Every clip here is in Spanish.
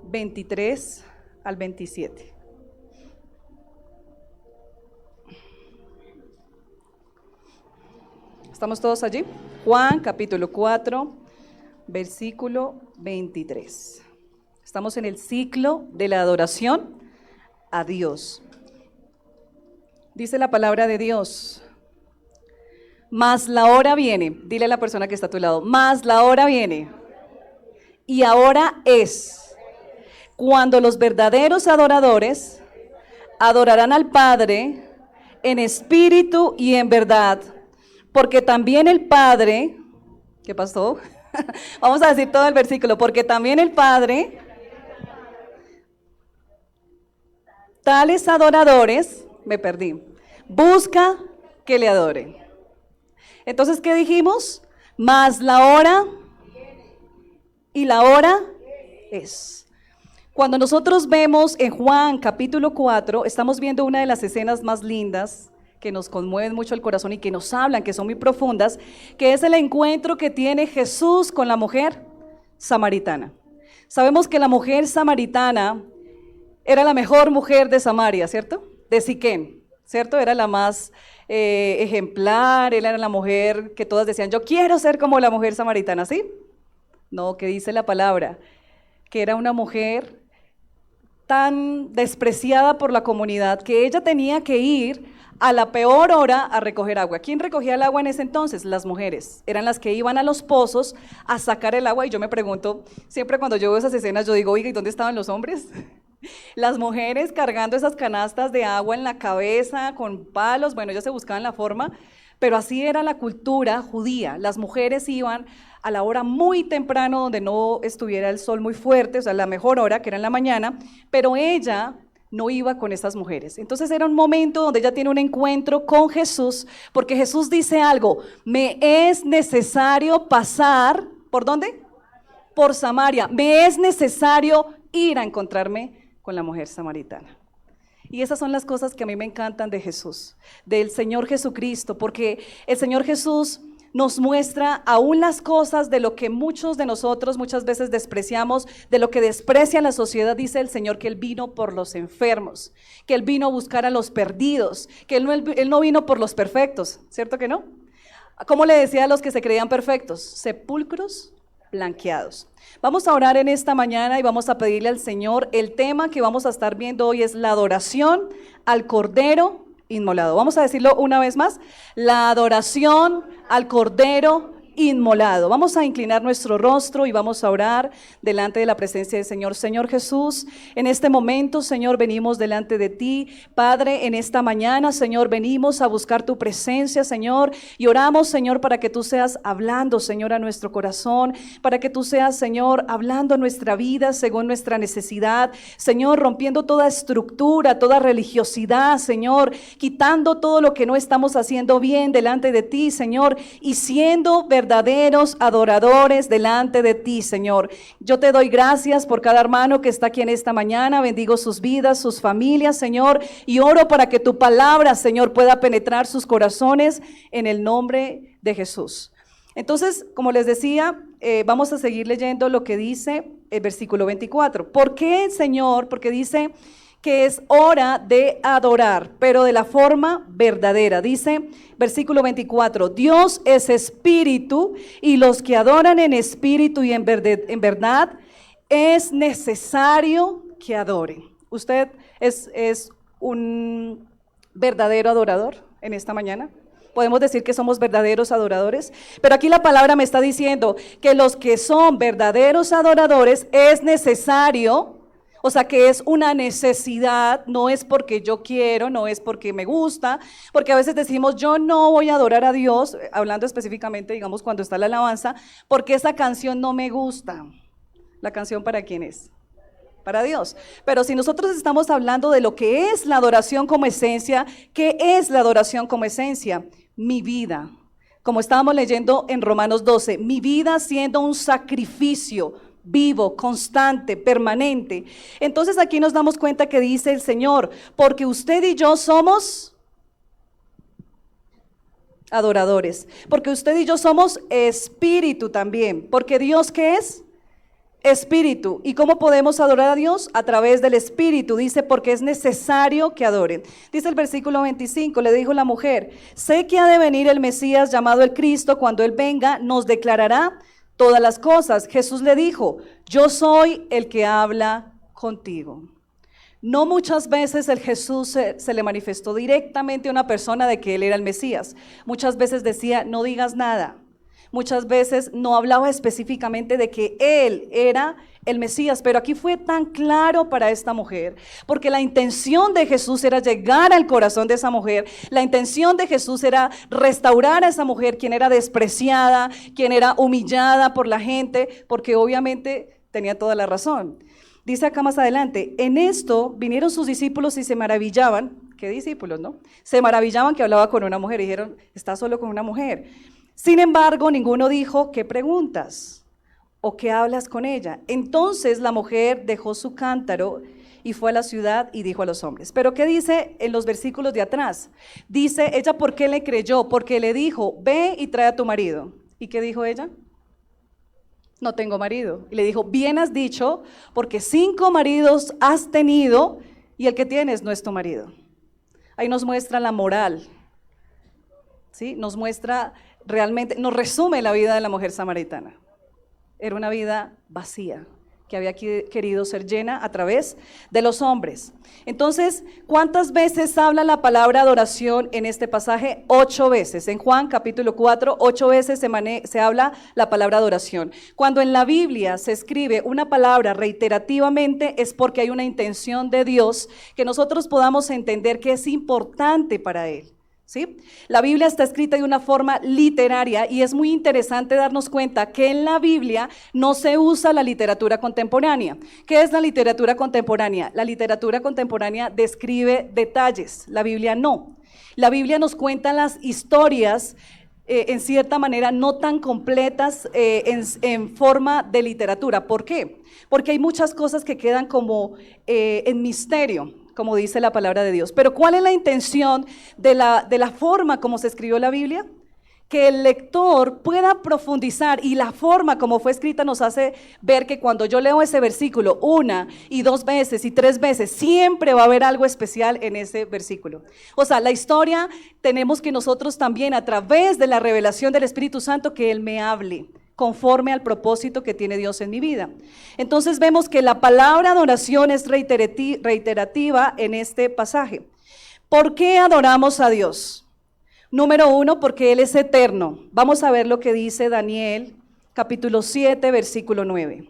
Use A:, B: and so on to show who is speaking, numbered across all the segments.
A: 23 al 27. ¿Estamos todos allí? Juan capítulo 4, versículo 23. Estamos en el ciclo de la adoración a Dios. Dice la palabra de Dios: mas la hora viene, dile a la persona que está a tu lado, mas la hora viene, y ahora es, cuando los verdaderos adoradores adorarán al Padre en espíritu y en verdad, porque también el Padre, ¿qué pasó? Vamos a decir todo el versículo, porque también el Padre, tales adoradores, me perdí, busca que le adoren. Entonces, ¿qué dijimos? Mas la hora y la hora es. Cuando nosotros vemos en Juan capítulo 4, estamos viendo una de las escenas más lindas que nos conmueven mucho el corazón y que nos hablan, que son muy profundas, que es el encuentro que tiene Jesús con la mujer samaritana. Sabemos que la mujer samaritana era la mejor mujer de Samaria, ¿cierto? De Siquén, ¿cierto? Era la más ejemplar, era la mujer que todas decían, yo quiero ser como la mujer samaritana, ¿sí? No, que dice la palabra, que era una mujer tan despreciada por la comunidad que ella tenía que ir a la peor hora a recoger agua. ¿Quién recogía el agua en ese entonces? Las mujeres. Eran las que iban a los pozos a sacar el agua, y yo me pregunto, siempre cuando yo veo esas escenas, yo digo, oiga, ¿y dónde estaban los hombres? Las mujeres cargando esas canastas de agua en la cabeza, con palos, bueno, ellas se buscaban la forma, pero así era la cultura judía. Las mujeres iban a la hora muy temprano, donde no estuviera el sol muy fuerte, o sea, la mejor hora, que era en la mañana, pero ella no iba con esas mujeres. Entonces era un momento donde ella tiene un encuentro con Jesús, porque Jesús dice algo, me es necesario pasar, ¿por dónde? Por Samaria, me es necesario ir a encontrarme con la mujer samaritana. Y esas son las cosas que a mí me encantan de Jesús, del Señor Jesucristo, porque el Señor Jesús nos muestra aún las cosas de lo que muchos de nosotros muchas veces despreciamos, de lo que desprecia la sociedad. Dice el Señor que Él vino por los enfermos, que Él vino a buscar a los perdidos, que Él no vino por los perfectos, ¿cierto que no? ¿Cómo le decía a los que se creían perfectos? Sepulcros blanqueados. Vamos a orar en esta mañana y vamos a pedirle al Señor. El tema que vamos a estar viendo hoy es la adoración al Cordero inmolado. Vamos a decirlo una vez más, la adoración al Cordero inmolado. Vamos a inclinar nuestro rostro y vamos a orar delante de la presencia del Señor. Señor Jesús, en este momento, Señor, venimos delante de ti. Padre, en esta mañana, Señor, venimos a buscar tu presencia, Señor, y oramos, Señor, para que tú seas hablando, Señor, a nuestro corazón, para que tú seas, Señor, hablando a nuestra vida según nuestra necesidad, Señor, rompiendo toda estructura, toda religiosidad, Señor, quitando todo lo que no estamos haciendo bien delante de ti, Señor, y siendo verdaderos adoradores delante de ti, Señor. Yo te doy gracias por cada hermano que está aquí en esta mañana. Bendigo sus vidas, sus familias, Señor, y oro para que tu palabra, Señor, pueda penetrar sus corazones en el nombre de Jesús. Entonces, como les decía, vamos a seguir leyendo lo que dice el versículo 24. ¿Por qué, Señor? Porque dice que es hora de adorar, pero de la forma verdadera. Dice, versículo 24, Dios es espíritu, y los que adoran en espíritu y en verdad es necesario que adoren. ¿Usted es un verdadero adorador en esta mañana? Podemos decir que somos verdaderos adoradores, pero aquí la palabra me está diciendo que los que son verdaderos adoradores es necesario. O sea que es una necesidad, no es porque yo quiero, no es porque me gusta, porque a veces decimos yo no voy a adorar a Dios, hablando específicamente, digamos, cuando está la alabanza, porque esa canción no me gusta. ¿La canción para quién es? Para Dios. Pero si nosotros estamos hablando de lo que es la adoración como esencia, ¿qué es la adoración como esencia? Mi vida. Como estábamos leyendo en Romanos 12, mi vida siendo un sacrificio vivo, constante, permanente. Entonces aquí nos damos cuenta que dice el Señor, porque usted y yo somos adoradores, porque usted y yo somos espíritu también, porque Dios, ¿qué es? Espíritu. ¿Y cómo podemos adorar a Dios? A través del Espíritu. Dice, porque es necesario que adoren. Dice el versículo 25, le dijo la mujer, sé que ha de venir el Mesías llamado el Cristo, cuando Él venga nos declarará todas las cosas. Jesús le dijo, yo soy el que habla contigo. No muchas veces el Jesús se le manifestó directamente a una persona de que Él era el Mesías. Muchas veces decía, no digas nada. Muchas veces no hablaba específicamente de que Él era el Mesías, pero aquí fue tan claro para esta mujer, porque la intención de Jesús era llegar al corazón de esa mujer, la intención de Jesús era restaurar a esa mujer, quien era despreciada, quien era humillada por la gente, porque obviamente tenía toda la razón. Dice acá más adelante, en esto vinieron sus discípulos y se maravillaban, ¿qué discípulos, no? Se maravillaban que hablaba con una mujer y dijeron, está solo con una mujer. Sin embargo, ninguno dijo, ¿qué preguntas? ¿O qué hablas con ella? Entonces la mujer dejó su cántaro y fue a la ciudad y dijo a los hombres. Pero ¿qué dice en los versículos de atrás? Dice, ella, ¿por qué le creyó? Porque le dijo, ve y trae a tu marido. ¿Y qué dijo ella? No tengo marido. Y le dijo, bien has dicho, porque 5 maridos has tenido y el que tienes no es tu marido. Ahí nos muestra la moral, ¿sí? Nos muestra realmente, nos resume la vida de la mujer samaritana. Era una vida vacía, que había querido ser llena a través de los hombres. Entonces, ¿cuántas veces habla la palabra adoración en este pasaje? 8 veces. En Juan capítulo 4, 8 veces se habla la palabra adoración. Cuando en la Biblia se escribe una palabra reiterativamente es porque hay una intención de Dios que nosotros podamos entender que es importante para Él. ¿Sí? La Biblia está escrita de una forma literaria y es muy interesante darnos cuenta que en la Biblia no se usa la literatura contemporánea. ¿Qué es la literatura contemporánea? La literatura contemporánea describe detalles, la Biblia no. La Biblia nos cuenta las historias en cierta manera no tan completas en forma de literatura. ¿Por qué? Porque hay muchas cosas que quedan como en misterio, como dice la palabra de Dios. Pero ¿cuál es la intención de la forma como se escribió la Biblia? Que el lector pueda profundizar, y la forma como fue escrita nos hace ver que cuando yo leo ese versículo 1 y 2 veces y 3 veces, siempre va a haber algo especial en ese versículo. O sea, la historia tenemos que nosotros también, a través de la revelación del Espíritu Santo, que Él me hable conforme al propósito que tiene Dios en mi vida. Entonces vemos que la palabra adoración es reiterativa en este pasaje. ¿Por qué adoramos a Dios? Número 1, porque Él es eterno. Vamos a ver lo que dice Daniel, capítulo 7, versículo 9.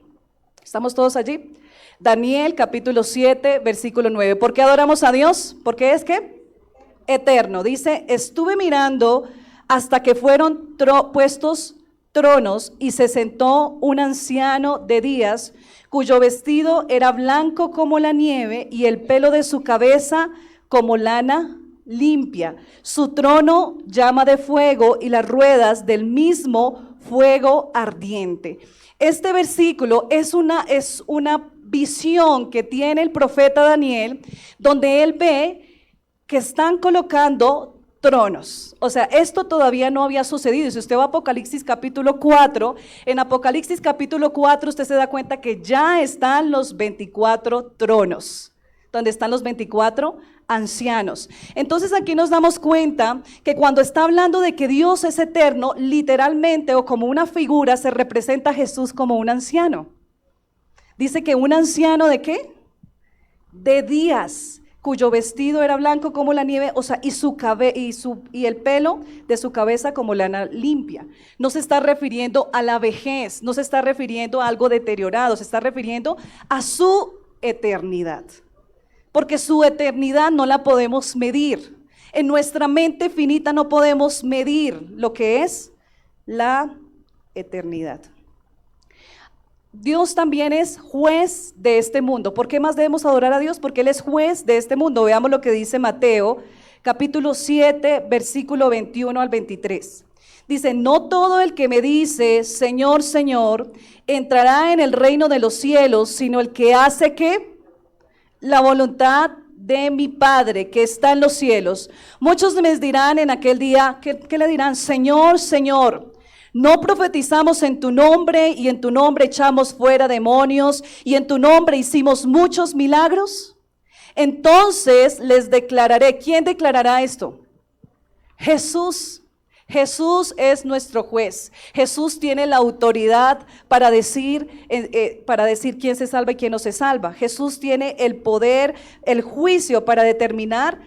A: ¿Estamos todos allí? Daniel, capítulo 7, versículo 9. ¿Por qué adoramos a Dios? Porque es ¿qué? Eterno. Dice, estuve mirando hasta que fueron puestos tronos y se sentó un anciano de días, cuyo vestido era blanco como la nieve y el pelo de su cabeza como lana limpia. Su trono llama de fuego y las ruedas del mismo fuego ardiente. Este versículo es una visión que tiene el profeta Daniel, donde él ve que están colocando tronos. O sea, esto todavía no había sucedido. Si usted va a Apocalipsis capítulo 4, en Apocalipsis capítulo 4 usted se da cuenta que ya están los 24 tronos, donde están los 24 ancianos. Entonces aquí nos damos cuenta que cuando está hablando de que Dios es eterno, literalmente o como una figura se representa a Jesús como un anciano. Dice que un anciano ¿de qué? De días, cuyo vestido era blanco como la nieve, o sea, y el pelo de su cabeza como lana limpia. No se está refiriendo a la vejez, no se está refiriendo a algo deteriorado, se está refiriendo a su eternidad. Porque su eternidad no la podemos medir. En nuestra mente finita no podemos medir lo que es la eternidad. Dios también es juez de este mundo. ¿Por qué más debemos adorar a Dios? Porque Él es juez de este mundo. Veamos lo que dice Mateo, capítulo 7, versículo 21 al 23. Dice, no todo el que me dice, Señor, Señor, entrará en el reino de los cielos, sino el que hace ¿qué? La voluntad de mi Padre que está en los cielos. Muchos me dirán en aquel día, ¿qué le dirán? Señor, Señor, ¿No profetizamos en tu nombre y en tu nombre echamos fuera demonios y en tu nombre hicimos muchos milagros? Entonces les declararé. ¿Quién declarará esto? Jesús. Jesús es nuestro juez. Jesús tiene la autoridad para decir quién se salva y quién no se salva. Jesús tiene el poder, el juicio para determinar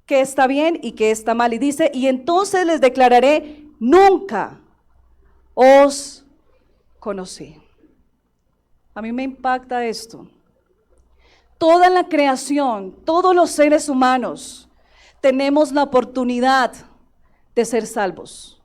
A: qué está bien y qué está mal. Y dice, y entonces les declararé, nunca os conocí. A mí me impacta esto. Toda la creación, todos los seres humanos, tenemos la oportunidad de ser salvos.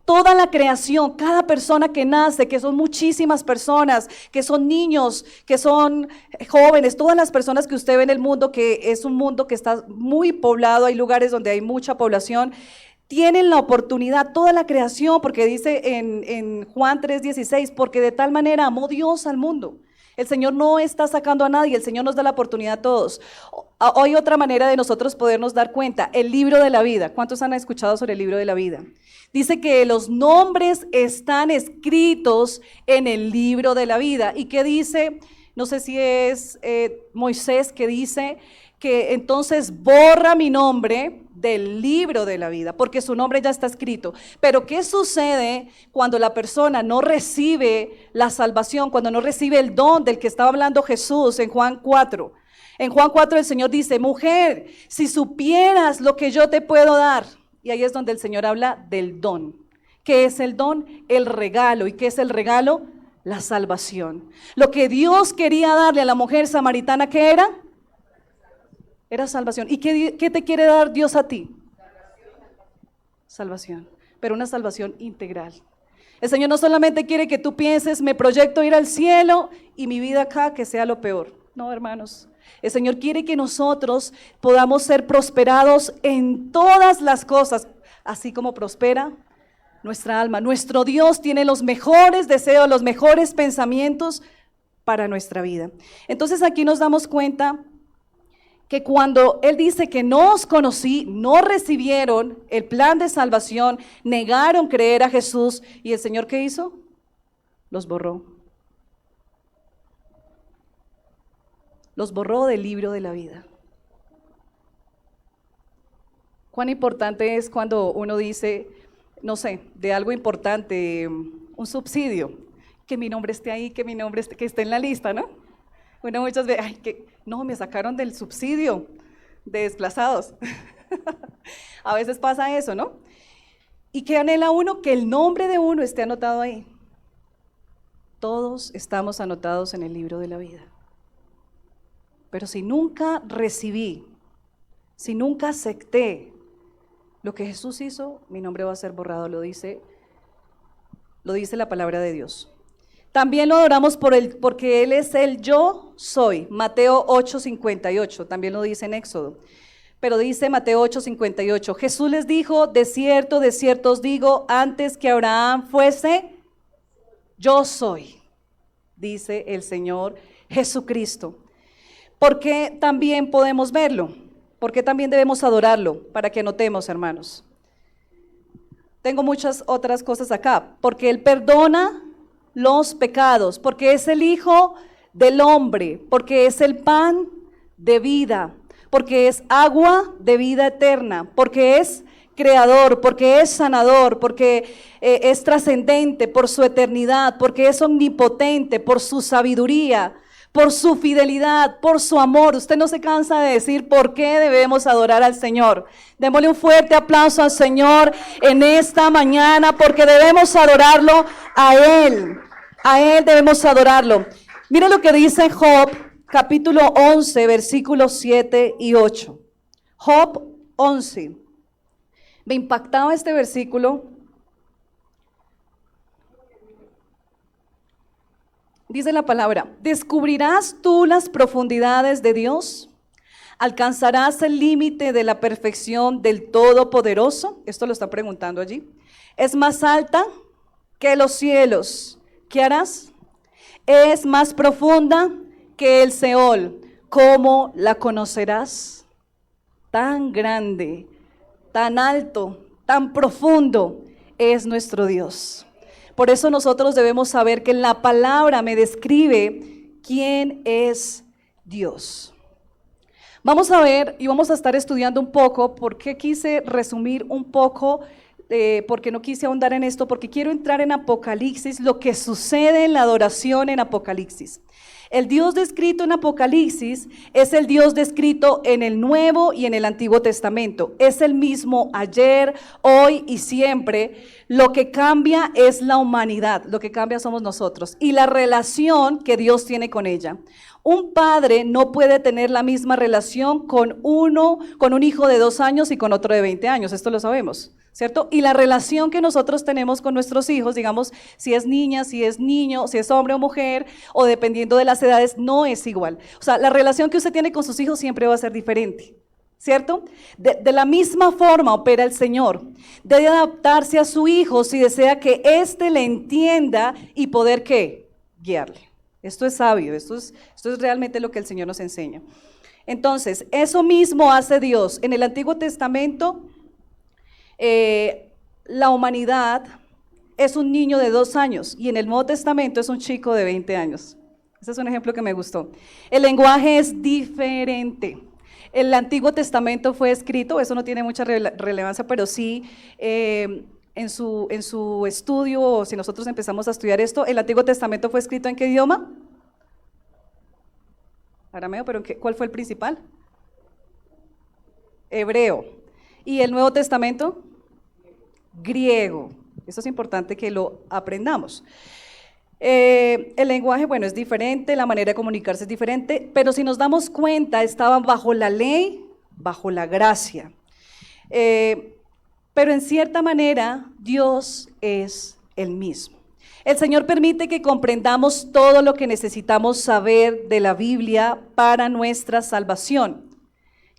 A: Toda la creación, cada persona que nace, que son muchísimas personas, que son niños, que son jóvenes, todas las personas que usted ve en el mundo, que es un mundo que está muy poblado, hay lugares donde hay mucha población, tienen la oportunidad, toda la creación, porque dice en Juan 3:16, porque de tal manera amó Dios al mundo. El Señor no está sacando a nadie, el Señor nos da la oportunidad a todos. Hay otra manera de nosotros podernos dar cuenta, el libro de la vida. ¿Cuántos han escuchado sobre el libro de la vida? Dice que los nombres están escritos en el libro de la vida. ¿Y qué dice? No sé si es Moisés que dice que entonces borra mi nombre del libro de la vida, porque su nombre ya está escrito. Pero ¿qué sucede cuando la persona no recibe la salvación, cuando no recibe el don del que estaba hablando Jesús en Juan 4? En Juan 4 el Señor dice, mujer, si supieras lo que yo te puedo dar. Y ahí es donde el Señor habla del don. ¿Qué es el don? El regalo. ¿Y qué es el regalo? La salvación. Lo que Dios quería darle a la mujer samaritana, ¿qué era? Era salvación. ¿Y qué te quiere dar Dios a ti? Salvación, pero una salvación integral. El Señor no solamente quiere que tú pienses, me proyecto ir al cielo y mi vida acá que sea lo peor. No, hermanos. El Señor quiere que nosotros podamos ser prosperados en todas las cosas, así como prospera nuestra alma. Nuestro Dios tiene los mejores deseos, los mejores pensamientos para nuestra vida. Entonces aquí nos damos cuenta que cuando Él dice que no os conocí, no recibieron el plan de salvación, negaron creer a Jesús, ¿y el Señor qué hizo? Los borró. Los borró del libro de la vida. Cuán importante es cuando uno dice, no sé, de algo importante, un subsidio, que mi nombre esté ahí, que mi nombre esté, que esté en la lista, ¿no? Bueno, muchas veces, ay, que no, me sacaron del subsidio de desplazados. A veces pasa eso, ¿no? ¿Y qué anhela uno? Que el nombre de uno esté anotado ahí. Todos estamos anotados en el libro de la vida. Pero si nunca recibí, si nunca acepté lo que Jesús hizo, mi nombre va a ser borrado, lo dice la palabra de Dios. También lo adoramos porque Él es el yo soy, Mateo 8:58, también lo dice en Éxodo. Pero dice Mateo 8:58, Jesús les dijo, de cierto os digo, antes que Abraham fuese, yo soy, dice el Señor Jesucristo. ¿Por qué también podemos verlo? ¿Por qué también debemos adorarlo? Para que anotemos, hermanos. Tengo muchas otras cosas acá. Porque Él perdona los pecados, porque es el Hijo del hombre, porque es el pan de vida, porque es agua de vida eterna, porque es creador, porque es sanador, porque es trascendente por su eternidad, porque es omnipotente por su sabiduría, por su fidelidad, por su amor. Usted no se cansa de decir por qué debemos adorar al Señor. Démosle un fuerte aplauso al Señor en esta mañana, porque debemos adorarlo a Él. A Él debemos adorarlo. Mira lo que dice Job, capítulo 11, versículos 7 y 8. Job 11. Me impactaba este versículo. Dice la palabra, ¿descubrirás tú las profundidades de Dios? ¿Alcanzarás el límite de la perfección del Todopoderoso? Esto lo está preguntando allí. ¿Es más alta que los cielos? ¿Qué harás? Es más profunda que el Seol. ¿Cómo la conocerás? Tan grande, tan alto, tan profundo es nuestro Dios. Por eso nosotros debemos saber que la palabra me describe quién es Dios. Vamos a ver y vamos a estar estudiando un poco, porque quise resumir un poco, porque no quise ahondar en esto, porque quiero entrar en Apocalipsis, lo que sucede en la adoración en Apocalipsis. El Dios descrito en Apocalipsis es el Dios descrito en el Nuevo y en el Antiguo Testamento. Es el mismo ayer, hoy y siempre. Lo que cambia es la humanidad, lo que cambia somos nosotros y la relación que Dios tiene con ella. Un padre no puede tener la misma relación con un hijo de 2 años y con otro de 20 años, esto lo sabemos, ¿cierto? Y la relación que nosotros tenemos con nuestros hijos, digamos, si es niña, si es niño, si es hombre o mujer, o dependiendo de las edades, no es igual. O sea, la relación que usted tiene con sus hijos siempre va a ser diferente, ¿cierto? De la misma forma opera el Señor. Debe adaptarse a su hijo si desea que éste le entienda y poder, ¿qué? Guiarle. Esto es sabio, esto es realmente lo que el Señor nos enseña. Entonces, eso mismo hace Dios. En el Antiguo Testamento, la humanidad es un niño de 2 años y en el Nuevo Testamento es un chico de 20 años. Ese es un ejemplo que me gustó. El lenguaje es diferente. El Antiguo Testamento fue escrito, eso no tiene mucha relevancia, pero sí en su estudio, o si nosotros empezamos a estudiar esto, el Antiguo Testamento fue escrito ¿en qué idioma? Arameo, pero ¿cuál fue el principal? Hebreo. ¿Y el Nuevo Testamento? Griego. Eso es importante que lo aprendamos. El lenguaje, bueno, es diferente, la manera de comunicarse es diferente, pero si nos damos cuenta, estaban bajo la ley, bajo la gracia. Pero en cierta manera, Dios es el mismo. El Señor permite que comprendamos todo lo que necesitamos saber de la Biblia para nuestra salvación.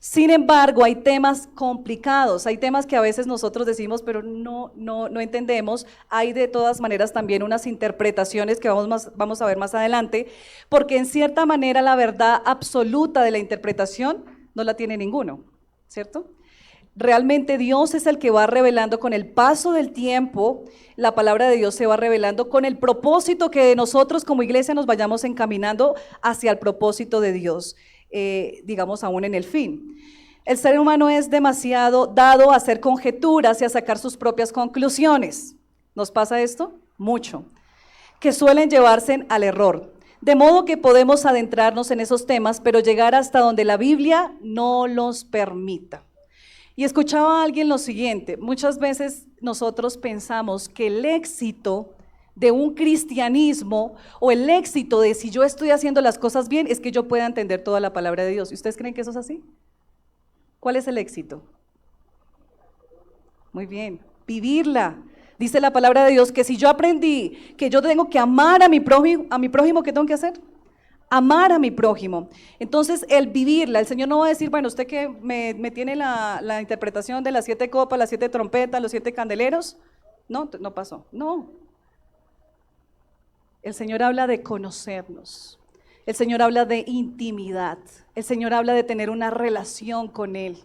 A: Sin embargo, hay temas complicados, hay temas que a veces nosotros decimos, pero no entendemos. Hay de todas maneras también unas interpretaciones que vamos a ver más adelante, porque en cierta manera la verdad absoluta de la interpretación no la tiene ninguno, ¿cierto? Realmente Dios es el que va revelando con el paso del tiempo, la palabra de Dios se va revelando con el propósito que nosotros como iglesia nos vayamos encaminando hacia el propósito de Dios. Digamos aún en el fin. El ser humano es demasiado dado a hacer conjeturas y a sacar sus propias conclusiones. ¿Nos pasa esto? Mucho. Que suelen llevarse al error. De modo que podemos adentrarnos en esos temas, pero llegar hasta donde la Biblia no los permita. Y escuchaba a alguien lo siguiente: muchas veces nosotros pensamos que el éxito de un cristianismo o el éxito de si yo estoy haciendo las cosas bien es que yo pueda entender toda la palabra de Dios. ¿Y ustedes creen que eso es así? ¿Cuál es el éxito? Muy bien, vivirla. Dice la palabra de Dios que si yo aprendí que yo tengo que amar a mi prójimo, ¿qué tengo que hacer? Amar a mi prójimo. Entonces, el vivirla, el Señor no va a decir, bueno, usted que me tiene la interpretación de las 7 copas, las 7 trompetas, los 7 candeleros, no pasó, no. El Señor habla de conocernos, el Señor habla de intimidad, el Señor habla de tener una relación con Él.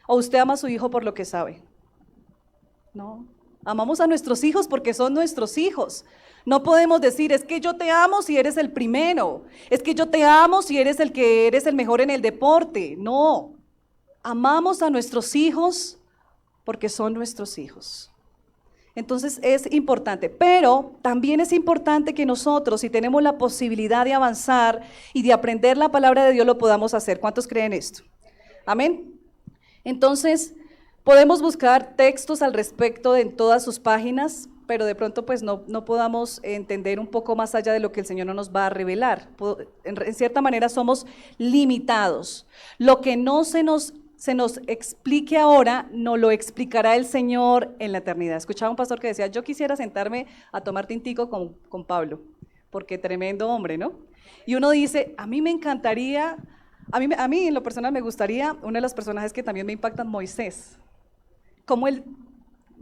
A: ¿O usted ama a su hijo por lo que sabe? No, amamos a nuestros hijos porque son nuestros hijos. No podemos decir, es que yo te amo si eres el primero, es que yo te amo si eres el que eres el mejor en el deporte. No, amamos a nuestros hijos porque son nuestros hijos. Entonces es importante, pero también es importante que nosotros, si tenemos la posibilidad de avanzar y de aprender la palabra de Dios, lo podamos hacer. ¿Cuántos creen esto? Amén. Entonces, podemos buscar textos al respecto en todas sus páginas, pero de pronto pues no podamos entender un poco más allá de lo que el Señor no nos va a revelar. En cierta manera somos limitados. Lo que no se nos explique ahora, nos lo explicará el Señor en la eternidad. Escuchaba un pastor que decía, yo quisiera sentarme a tomar tintico con Pablo, porque tremendo hombre, ¿no? Y uno dice, a mí me encantaría, a mí en lo personal me gustaría, uno de los personajes que también me impactan, Moisés, como él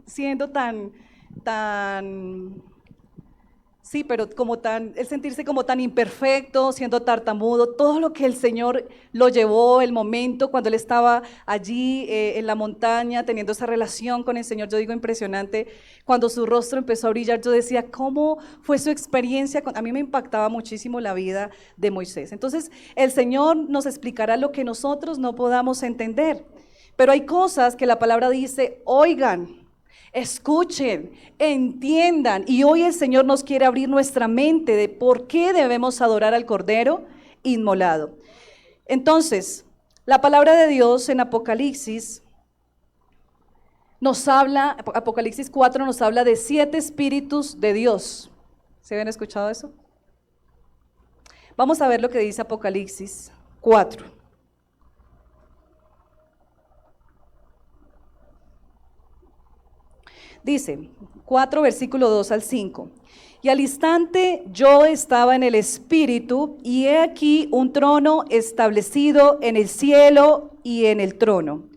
A: siendo tan Sí, pero el sentirse como tan imperfecto, siendo tartamudo, todo lo que el Señor lo llevó, el momento cuando él estaba allí en la montaña, teniendo esa relación con el Señor, yo digo impresionante, cuando su rostro empezó a brillar, yo decía, ¿cómo fue su experiencia? A mí me impactaba muchísimo la vida de Moisés. Entonces, el Señor nos explicará lo que nosotros no podamos entender, pero hay cosas que la palabra dice, oigan, escuchen, entiendan, y hoy el Señor nos quiere abrir nuestra mente de por qué debemos adorar al Cordero inmolado. Entonces, la palabra de Dios en Apocalipsis nos habla, Apocalipsis 4 nos habla de 7 espíritus de Dios. ¿Se habían escuchado eso? Vamos a ver lo que dice Apocalipsis 4. Dice, 4 versículo 2 al 5. Y al instante yo estaba en el Espíritu, y he aquí un trono establecido en el cielo y en el trono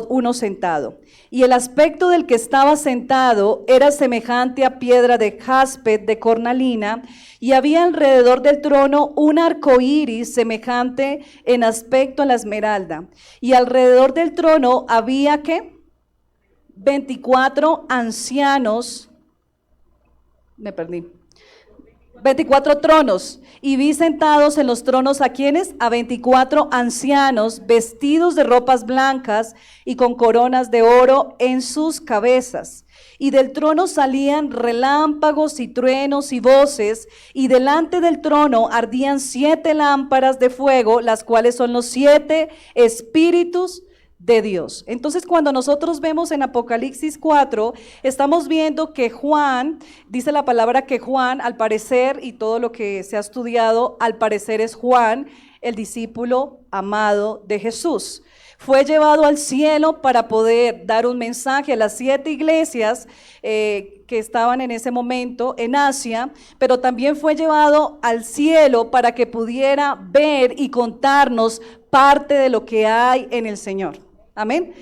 A: uno sentado. Y el aspecto del que estaba sentado era semejante a piedra de jaspe de cornalina, y había alrededor del trono un arco iris semejante en aspecto a la esmeralda. Y alrededor del trono había ¿qué? 24 ancianos, 24 tronos, y vi sentados en los tronos ¿a quiénes? A 24 ancianos vestidos de ropas blancas y con coronas de oro en sus cabezas. Y del trono salían relámpagos y truenos y voces, y delante del trono ardían 7 lámparas de fuego, las cuales son los 7 espíritus de Dios. Entonces, cuando nosotros vemos en Apocalipsis 4, estamos viendo que Juan, dice la palabra que Juan, al parecer, y todo lo que se ha estudiado, al parecer es Juan, el discípulo amado de Jesús. Fue llevado al cielo para poder dar un mensaje a las 7 iglesias que estaban en ese momento en Asia, pero también fue llevado al cielo para que pudiera ver y contarnos parte de lo que hay en el Señor. Amén.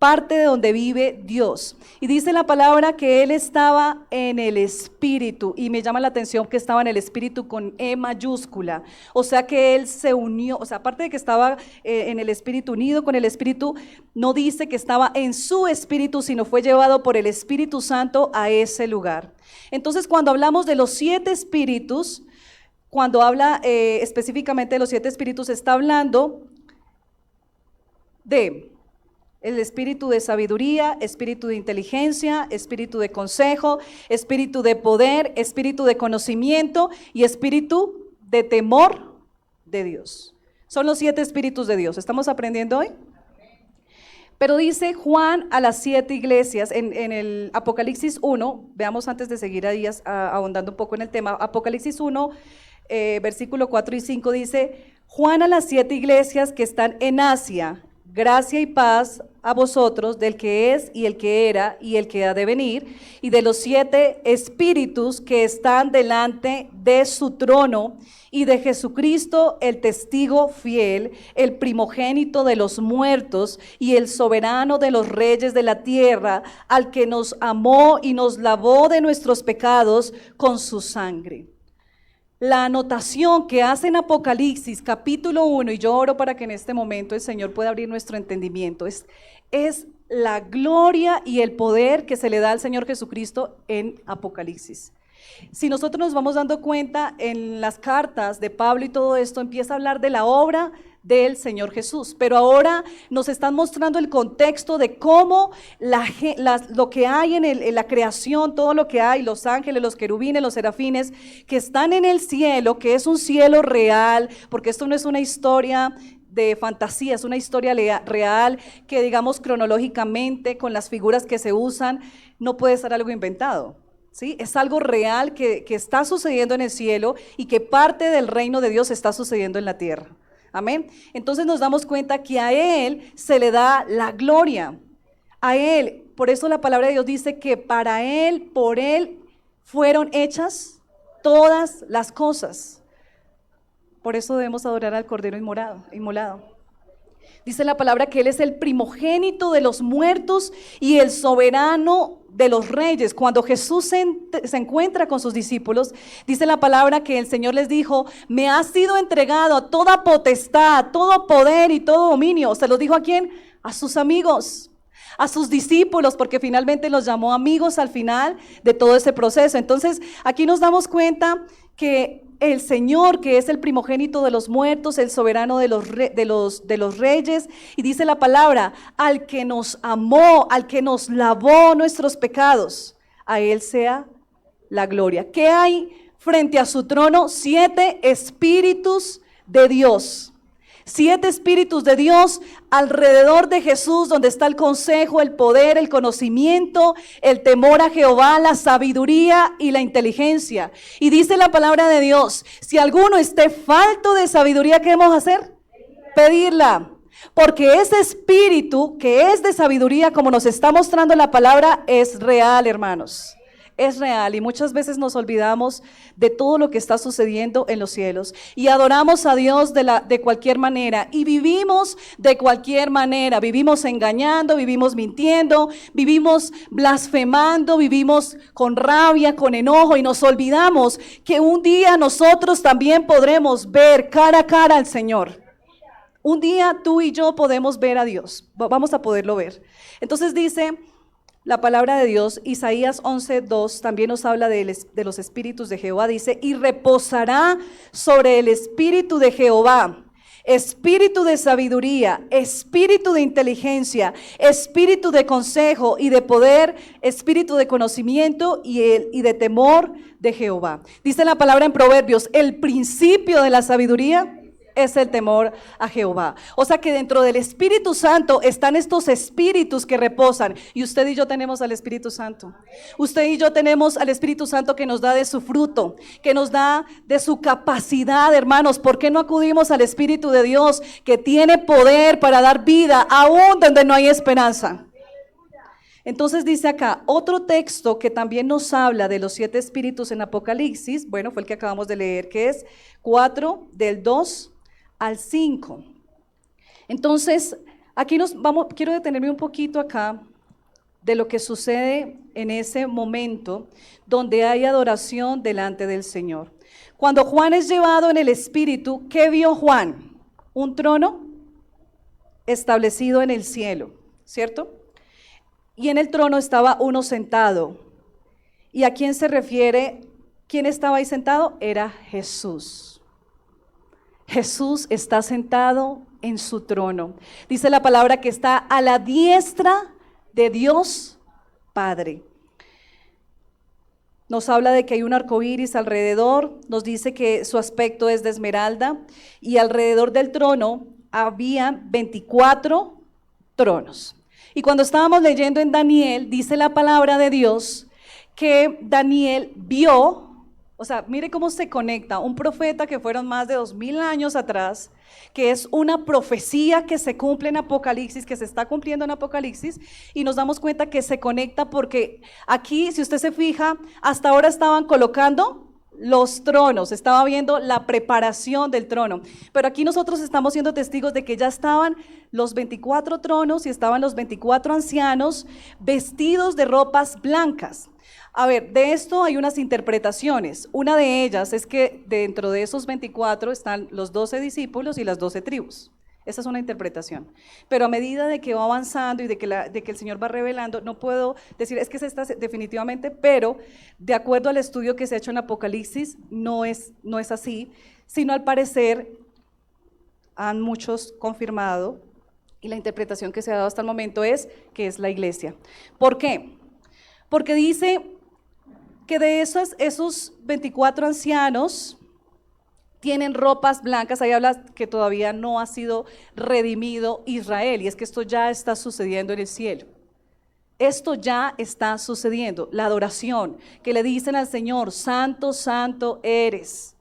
A: Parte de donde vive Dios. Y dice la palabra que él estaba en el Espíritu, y me llama la atención que estaba en el Espíritu con E mayúscula. O sea que él se unió, o sea, aparte de que estaba en el Espíritu, unido con el Espíritu, no dice que estaba en su Espíritu, sino fue llevado por el Espíritu Santo a ese lugar. Entonces, cuando hablamos de los 7 espíritus, cuando habla específicamente de los 7 espíritus, está hablando de el espíritu de sabiduría, espíritu de inteligencia, espíritu de consejo, espíritu de poder, espíritu de conocimiento y espíritu de temor de Dios. Son los 7 espíritus de Dios. ¿Estamos aprendiendo hoy? Pero dice Juan a las 7 iglesias en el Apocalipsis 1, veamos antes de seguir ahí ahondando un poco en el tema, Apocalipsis 1, versículo 4 y 5 dice, Juan a las 7 iglesias que están en Asia, gracia y paz a vosotros del que es y el que era y el que ha de venir, y de los 7 espíritus que están delante de su trono, y de Jesucristo el testigo fiel, el primogénito de los muertos y el soberano de los reyes de la tierra, al que nos amó y nos lavó de nuestros pecados con su sangre. La anotación que hace en Apocalipsis capítulo 1, y yo oro para que en este momento el Señor pueda abrir nuestro entendimiento, es la gloria y el poder que se le da al Señor Jesucristo en Apocalipsis. Si nosotros nos vamos dando cuenta en las cartas de Pablo y todo esto, empieza a hablar de la obra del Señor Jesús, pero ahora nos están mostrando el contexto de cómo lo que hay en la creación, todo lo que hay, los ángeles, los querubines, los serafines, que están en el cielo, que es un cielo real, porque esto no es una historia de fantasía, es una historia real que, digamos, cronológicamente, con las figuras que se usan, no puede ser algo inventado. ¿Sí? Es algo real que está sucediendo en el cielo y que parte del reino de Dios está sucediendo en la tierra. Amén. Entonces nos damos cuenta que a Él se le da la gloria. A Él, por eso la palabra de Dios dice que para Él, por Él, fueron hechas todas las cosas. Por eso debemos adorar al Cordero inmolado. Dice la palabra que Él es el primogénito de los muertos y el soberano de los reyes. Cuando Jesús se encuentra con sus discípulos, dice la palabra que el Señor les dijo: me ha sido entregado toda potestad, todo poder y todo dominio. ¿Se los dijo a quién? A sus amigos, a sus discípulos, porque finalmente los llamó amigos al final de todo ese proceso. Entonces aquí nos damos cuenta que el Señor, que es el primogénito de los muertos, el soberano de los reyes, y dice la palabra, al que nos amó, al que nos lavó nuestros pecados, a Él sea la gloria. ¿Qué hay frente a su trono? 7 espíritus de Dios. 7 espíritus de Dios alrededor de Jesús, donde está el consejo, el poder, el conocimiento, el temor a Jehová, la sabiduría y la inteligencia. Y dice la palabra de Dios, si alguno esté falto de sabiduría, ¿qué debemos hacer? Pedirla. Porque ese espíritu que es de sabiduría, como nos está mostrando la palabra, es real, hermanos. Es real, y muchas veces nos olvidamos de todo lo que está sucediendo en los cielos y adoramos a Dios de cualquier manera y vivimos de cualquier manera. Vivimos engañando, vivimos mintiendo, vivimos blasfemando, vivimos con rabia, con enojo, y nos olvidamos que un día nosotros también podremos ver cara a cara al Señor. Un día tú y yo podemos ver a Dios, vamos a poderlo ver. Entonces dice la palabra de Dios, Isaías 11:2, también nos habla de los espíritus de Jehová. Dice, y reposará sobre el espíritu de Jehová, espíritu de sabiduría, espíritu de inteligencia, espíritu de consejo y de poder, espíritu de conocimiento y de temor de Jehová. Dice la palabra en Proverbios, el principio de la sabiduría es el temor a Jehová. O sea que dentro del Espíritu Santo están estos espíritus que reposan. Y usted y yo tenemos al Espíritu Santo. Usted y yo tenemos al Espíritu Santo que nos da de su fruto, que nos da de su capacidad, hermanos. ¿Por qué no acudimos al Espíritu de Dios que tiene poder para dar vida aún donde no hay esperanza? Entonces dice acá, otro texto que también nos habla de los 7 espíritus en Apocalipsis, bueno, fue el que acabamos de leer, que es 4 del 2 al 5. Entonces, aquí quiero detenerme un poquito acá de lo que sucede en ese momento donde hay adoración delante del Señor. Cuando Juan es llevado en el Espíritu, ¿qué vio Juan? Un trono establecido en el cielo, ¿cierto? Y en el trono estaba uno sentado. ¿Y a quién se refiere? ¿Quién estaba ahí sentado? Era Jesús. Jesús está sentado en su trono. Dice la palabra que está a la diestra de Dios Padre. Nos habla de que hay un arco iris alrededor, nos dice que su aspecto es de esmeralda, y alrededor del trono había 24 tronos. Y cuando estábamos leyendo en Daniel, dice la palabra de Dios que Daniel vio. O sea, mire cómo se conecta un profeta que fueron más de 2000 años atrás, que es una profecía que se cumple en Apocalipsis, que se está cumpliendo en Apocalipsis, y nos damos cuenta que se conecta porque aquí, si usted se fija, hasta ahora estaban colocando los tronos, estaba viendo la preparación del trono, pero aquí nosotros estamos siendo testigos de que ya estaban los 24 tronos y estaban los 24 ancianos vestidos de ropas blancas. A ver, de esto hay unas interpretaciones. Una de ellas es que dentro de esos 24 están los 12 discípulos y las 12 tribus. Esa es una interpretación. Pero a medida de que va avanzando y de que el Señor va revelando, no puedo decir, es que se está definitivamente, pero de acuerdo al estudio que se ha hecho en Apocalipsis, no es así, sino al parecer han muchos confirmado, y la interpretación que se ha dado hasta el momento es que es la iglesia. ¿Por qué? Porque dice que de esos 24 ancianos tienen ropas blancas. Ahí habla que todavía no ha sido redimido Israel, y es que esto ya está sucediendo en el cielo. Esto ya está sucediendo, la adoración, que le dicen al Señor, santo, santo eres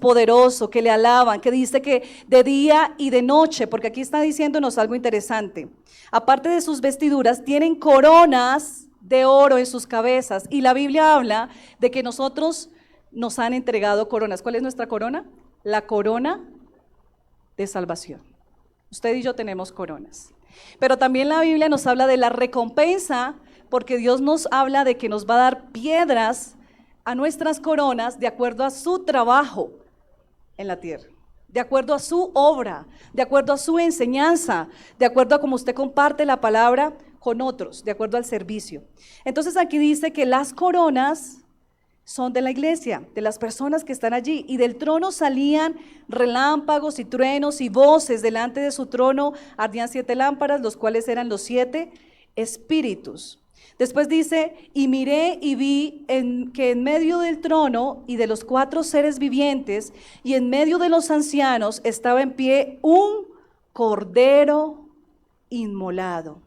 A: poderoso, que le alaban, que dice que de día y de noche, porque aquí está diciéndonos algo interesante. Aparte de sus vestiduras, tienen coronas de oro en sus cabezas, y la Biblia habla de que nosotros nos han entregado coronas. ¿Cuál es nuestra corona? La corona de salvación. Usted y yo tenemos coronas. Pero también la Biblia nos habla de la recompensa, porque Dios nos habla de que nos va a dar piedras a nuestras coronas de acuerdo a su trabajo en la tierra, de acuerdo a su obra, de acuerdo a su enseñanza, de acuerdo a cómo usted comparte la palabra con otros, de acuerdo al servicio. Entonces aquí dice que las coronas son de la iglesia, de las personas que están allí, y del trono salían relámpagos y truenos y voces. Delante de su trono ardían 7 lámparas, los cuales eran los 7 espíritus. Después dice, y miré y vi que en medio del trono y de los 4 seres vivientes y en medio de los ancianos estaba en pie un cordero inmolado,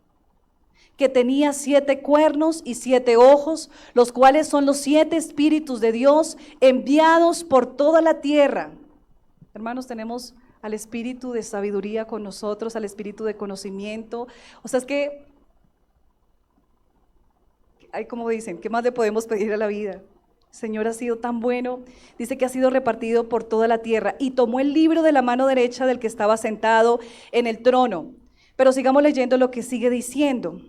A: que tenía 7 cuernos y 7 ojos, los cuales son los 7 espíritus de Dios enviados por toda la tierra. Hermanos, tenemos al espíritu de sabiduría con nosotros, al espíritu de conocimiento. O sea, es que, hay como dicen, ¿qué más le podemos pedir a la vida? El Señor ha sido tan bueno. Dice que ha sido repartido por toda la tierra. Y tomó el libro de la mano derecha del que estaba sentado en el trono. Pero sigamos leyendo lo que sigue diciendo.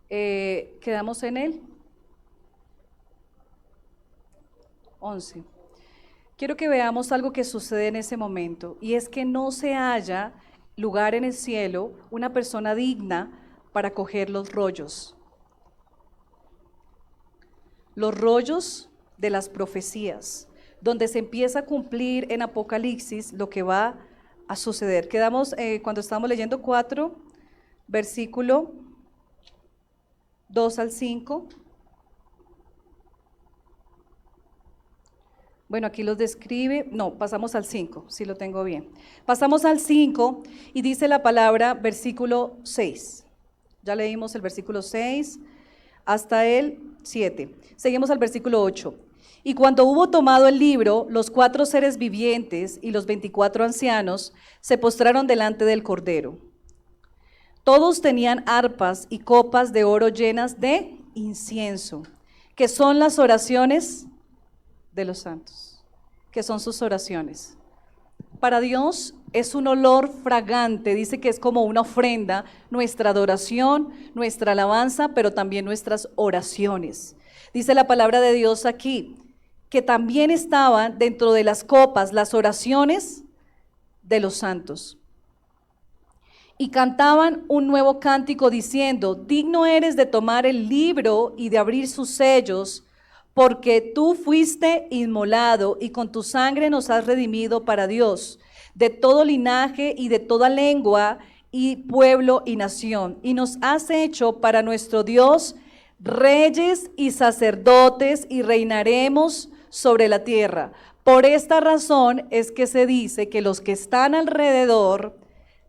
A: Quedamos en el 11. Quiero que veamos algo que sucede en ese momento, y es que no se halla lugar en el cielo una persona digna para coger los rollos de las profecías, donde se empieza a cumplir en Apocalipsis lo que va a suceder. Quedamos cuando estamos leyendo 4, versículo 2 al 5. Bueno, aquí los describe, no, pasamos al 5, si lo tengo bien. Pasamos al 5 y dice la palabra versículo 6. Ya leímos el versículo 6 hasta el 7. Seguimos al versículo 8. Y cuando hubo tomado el libro, los 4 seres vivientes y los 24 ancianos se postraron delante del Cordero. Todos tenían arpas y copas de oro llenas de incienso, que son las oraciones de los santos, que son sus oraciones. Para Dios es un olor fragante, dice que es como una ofrenda, nuestra adoración, nuestra alabanza, pero también nuestras oraciones. Dice la palabra de Dios aquí, que también estaban dentro de las copas las oraciones de los santos. Y cantaban un nuevo cántico diciendo, digno eres de tomar el libro y de abrir sus sellos, porque tú fuiste inmolado y con tu sangre nos has redimido para Dios, de todo linaje y de toda lengua y pueblo y nación. Y nos has hecho para nuestro Dios reyes y sacerdotes y reinaremos sobre la tierra. Por esta razón es que se dice que los que están alrededor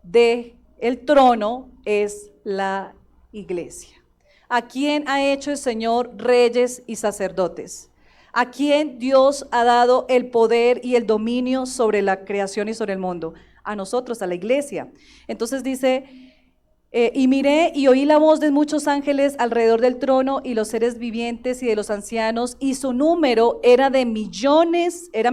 A: de el trono es la iglesia. ¿A quién ha hecho el Señor reyes y sacerdotes? ¿A quién Dios ha dado el poder y el dominio sobre la creación y sobre el mundo? A nosotros, a la iglesia. Entonces dice, y miré y oí la voz de muchos ángeles alrededor del trono y los seres vivientes y de los ancianos, y su número era millones de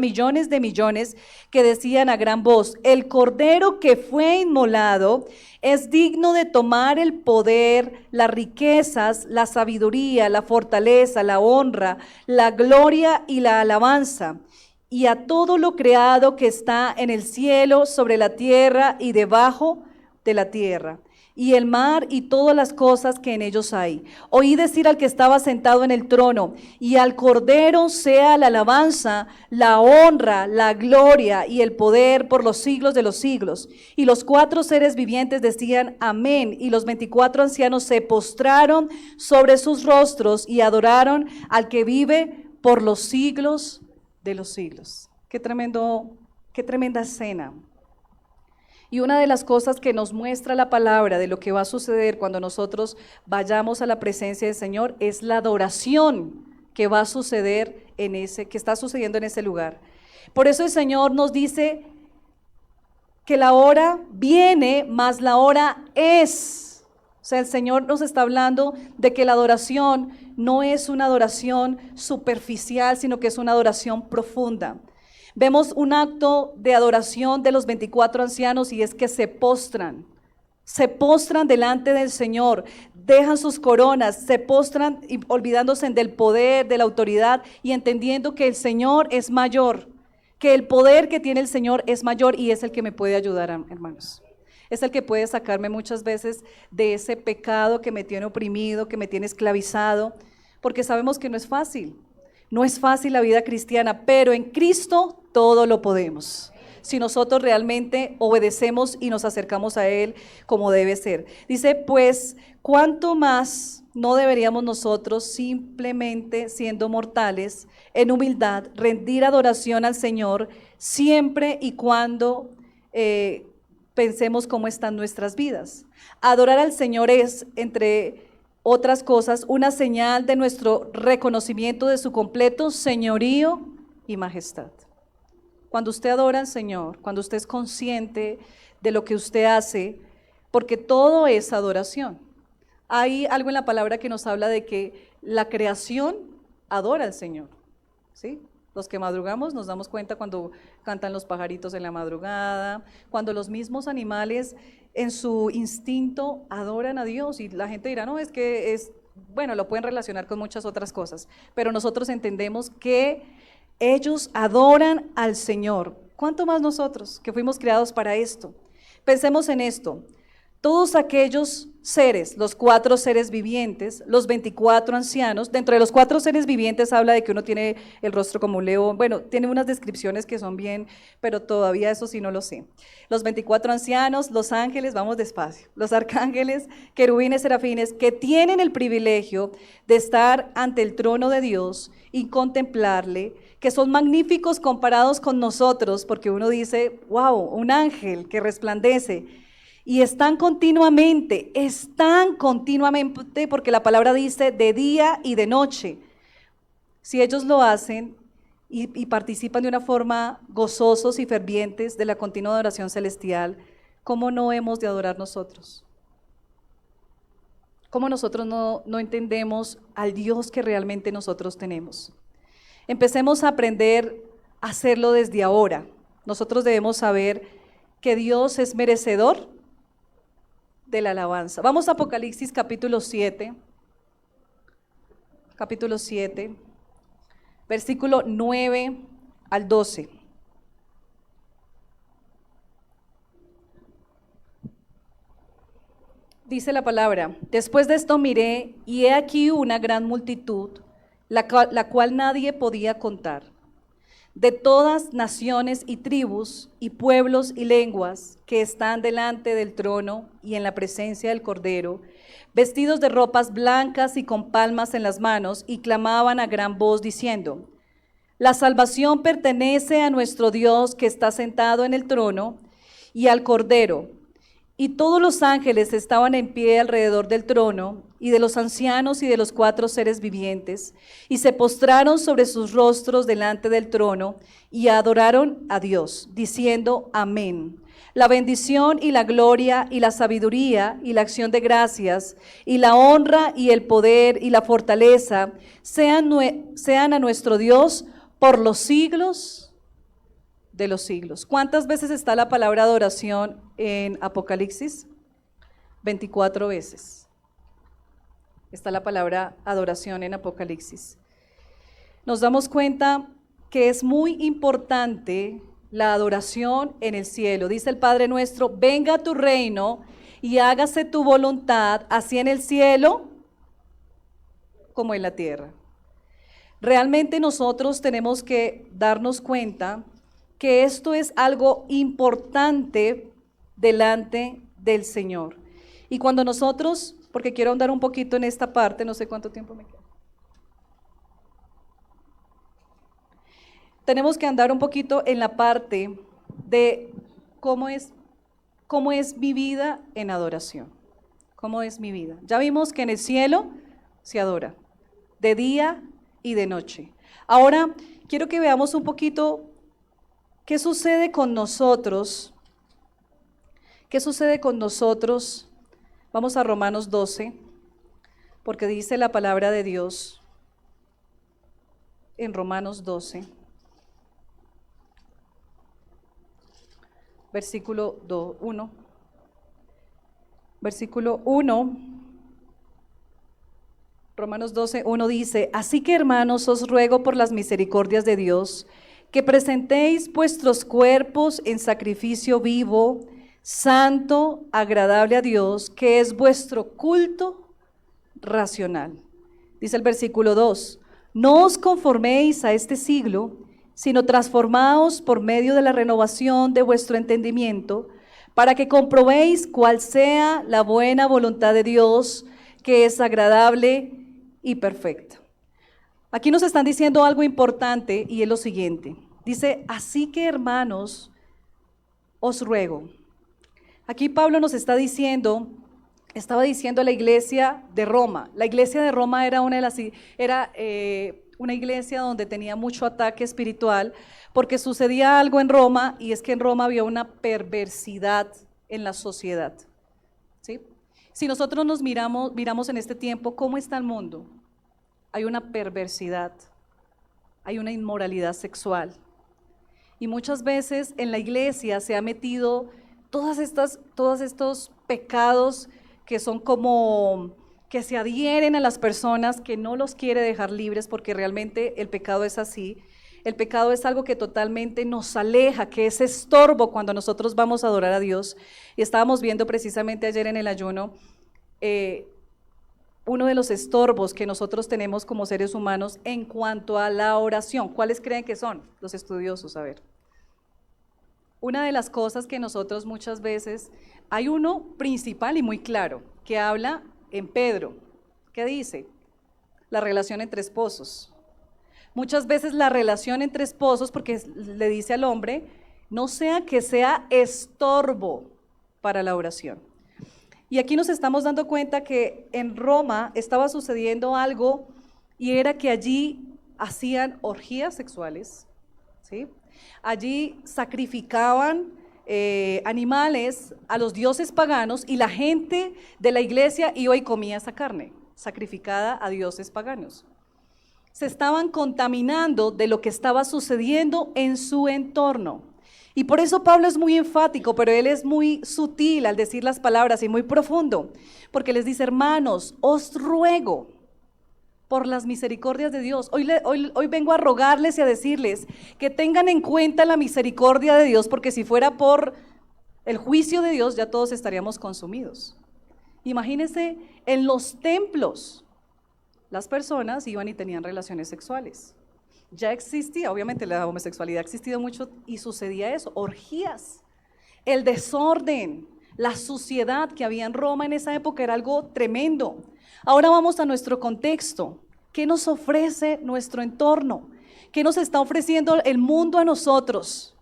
A: millones, que decían a gran voz, el Cordero que fue inmolado es digno de tomar el poder, las riquezas, la sabiduría, la fortaleza, la honra, la gloria y la alabanza. Y a todo lo creado que está en el cielo, sobre la tierra y debajo de la tierra, y el mar y todas las cosas que en ellos hay. Oí decir al que estaba sentado en el trono, y al Cordero sea la alabanza, la honra, la gloria y el poder por los siglos de los siglos. Y los 4 seres vivientes decían amén, y los 24 ancianos se postraron sobre sus rostros y adoraron al que vive por los siglos de los siglos. Qué tremenda escena. Y una de las cosas que nos muestra la palabra de lo que va a suceder cuando nosotros vayamos a la presencia del Señor es la adoración que va a suceder que está sucediendo en ese lugar. Por eso el Señor nos dice que la hora viene, mas la hora es. O sea, el Señor nos está hablando de que la adoración no es una adoración superficial, sino que es una adoración profunda. Vemos un acto de adoración de los 24 ancianos y es que se postran delante del Señor, dejan sus coronas, se postran olvidándose del poder, de la autoridad y entendiendo que el Señor es mayor, que el poder que tiene el Señor es mayor y es el que me puede ayudar, hermanos. Es el que puede sacarme muchas veces de ese pecado que me tiene oprimido, que me tiene esclavizado, porque sabemos que no es fácil. No es fácil la vida cristiana, pero en Cristo todo lo podemos. Si nosotros realmente obedecemos y nos acercamos a Él como debe ser. Dice, pues, ¿cuánto más no deberíamos nosotros, simplemente siendo mortales, en humildad, rendir adoración al Señor siempre y cuando pensemos cómo están nuestras vidas? Adorar al Señor es, entre otras cosas, una señal de nuestro reconocimiento de su completo señorío y majestad. Cuando usted adora al Señor, cuando usted es consciente de lo que usted hace, porque todo es adoración. Hay algo en la palabra que nos habla de que la creación adora al Señor, ¿sí? Los que madrugamos nos damos cuenta cuando cantan los pajaritos en la madrugada, cuando los mismos animales en su instinto adoran a Dios, y la gente dirá, no, es que es, bueno, lo pueden relacionar con muchas otras cosas, pero nosotros entendemos que ellos adoran al Señor. ¿Cuánto más nosotros que fuimos creados para esto? Pensemos en esto. Todos aquellos seres, los 4 seres vivientes, los 24 ancianos, dentro de los 4 seres vivientes habla de que uno tiene el rostro como un león, bueno, tiene unas descripciones que son bien, pero todavía eso sí no lo sé. Los 24 ancianos, los ángeles, vamos despacio, los arcángeles, querubines, serafines, que tienen el privilegio de estar ante el trono de Dios y contemplarle, que son magníficos comparados con nosotros, porque uno dice, wow, un ángel que resplandece. Y están continuamente, porque la palabra dice de día y de noche. Si ellos lo hacen y participan de una forma gozosos y fervientes de la continua adoración celestial, ¿cómo no hemos de adorar nosotros? ¿Cómo nosotros no entendemos al Dios que realmente nosotros tenemos? Empecemos a aprender a hacerlo desde ahora. Nosotros debemos saber que Dios es merecedor de la alabanza. Vamos a Apocalipsis capítulo 7, versículo 9 al 12. Dice la palabra, después de esto miré y he aquí una gran multitud, la cual nadie podía contar, de todas naciones y tribus y pueblos y lenguas que están delante del trono y en la presencia del Cordero, vestidos de ropas blancas y con palmas en las manos, y clamaban a gran voz diciendo, la salvación pertenece a nuestro Dios que está sentado en el trono y al Cordero. Y todos los ángeles estaban en pie alrededor del trono, y de los ancianos y de los 4 seres vivientes, y se postraron sobre sus rostros delante del trono, y adoraron a Dios, diciendo, amén. La bendición y la gloria y la sabiduría y la acción de gracias, y la honra y el poder y la fortaleza, sean a nuestro Dios por los siglos de los siglos. ¿Cuántas veces está la palabra adoración en Apocalipsis? 24 veces. Está la palabra adoración en Apocalipsis. Nos damos cuenta que es muy importante la adoración en el cielo. Dice el Padre nuestro, venga a tu reino y hágase tu voluntad, así en el cielo como en la tierra. Realmente nosotros tenemos que darnos cuenta que esto es algo importante delante del Señor. Y cuando nosotros, porque quiero ahondar un poquito en esta parte, no sé cuánto tiempo me queda. Tenemos que andar un poquito en la parte de cómo es mi vida en adoración. ¿Cómo es mi vida? Ya vimos que en el cielo se adora, de día y de noche. Ahora, quiero que veamos un poquito ¿qué sucede con nosotros? ¿Qué sucede con nosotros? Vamos a Romanos 12, porque dice la palabra de Dios en Romanos 12, versículo 1. Versículo 1, Romanos 12, 1 dice: así que, hermanos, os ruego por las misericordias de Dios, que presentéis vuestros cuerpos en sacrificio vivo, santo, agradable a Dios, que es vuestro culto racional. Dice el versículo 2: no os conforméis a este siglo, sino transformaos por medio de la renovación de vuestro entendimiento, para que comprobéis cuál sea la buena voluntad de Dios, que es agradable y perfecta. Aquí nos están diciendo algo importante y es lo siguiente. Dice: así que, hermanos, os ruego. Aquí Pablo nos está diciendo, estaba diciendo a la iglesia de Roma. La iglesia de Roma era una iglesia donde tenía mucho ataque espiritual, porque sucedía algo en Roma, y es que en Roma había una perversidad en la sociedad, ¿sí? Si nosotros nos miramos en este tiempo, ¿cómo está el mundo? Hay una perversidad, hay una inmoralidad sexual, y muchas veces en la iglesia se ha metido todos estos pecados que son como que se adhieren a las personas, que no los quiere dejar libres, porque realmente el pecado es así. El pecado es algo que totalmente nos aleja, que es estorbo cuando nosotros vamos a adorar a Dios. Y estábamos viendo precisamente ayer en el ayuno uno de los estorbos que nosotros tenemos como seres humanos en cuanto a la oración. ¿Cuáles creen que son? Los estudiosos, a ver. Una de las cosas que nosotros muchas veces, hay uno principal y muy claro, que habla en Pedro. ¿Qué dice? La relación entre esposos. Muchas veces la relación entre esposos, porque le dice al hombre, no sea que sea estorbo para la oración. Y aquí nos estamos dando cuenta que en Roma estaba sucediendo algo, y era que allí hacían orgías sexuales, ¿sí? Allí sacrificaban animales a los dioses paganos, y la gente de la iglesia iba y comía esa carne sacrificada a dioses paganos. Se estaban contaminando de lo que estaba sucediendo en su entorno. Y por eso Pablo es muy enfático, pero él es muy sutil al decir las palabras y muy profundo, porque les dice: hermanos, os ruego por las misericordias de Dios. Hoy vengo a rogarles y a decirles que tengan en cuenta la misericordia de Dios, porque si fuera por el juicio de Dios, ya todos estaríamos consumidos. Imagínense, en los templos las personas iban y tenían relaciones sexuales. Ya existía, obviamente la homosexualidad ha existido mucho, y sucedía eso, orgías, el desorden, la suciedad que había en Roma en esa época era algo tremendo. Ahora vamos a nuestro contexto. ¿Qué nos ofrece nuestro entorno? ¿Qué nos está ofreciendo el mundo a nosotros?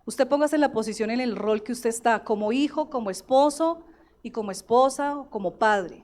A: Usted póngase en la posición, en el rol que usted está, como hijo, como esposo y como esposa, como padre.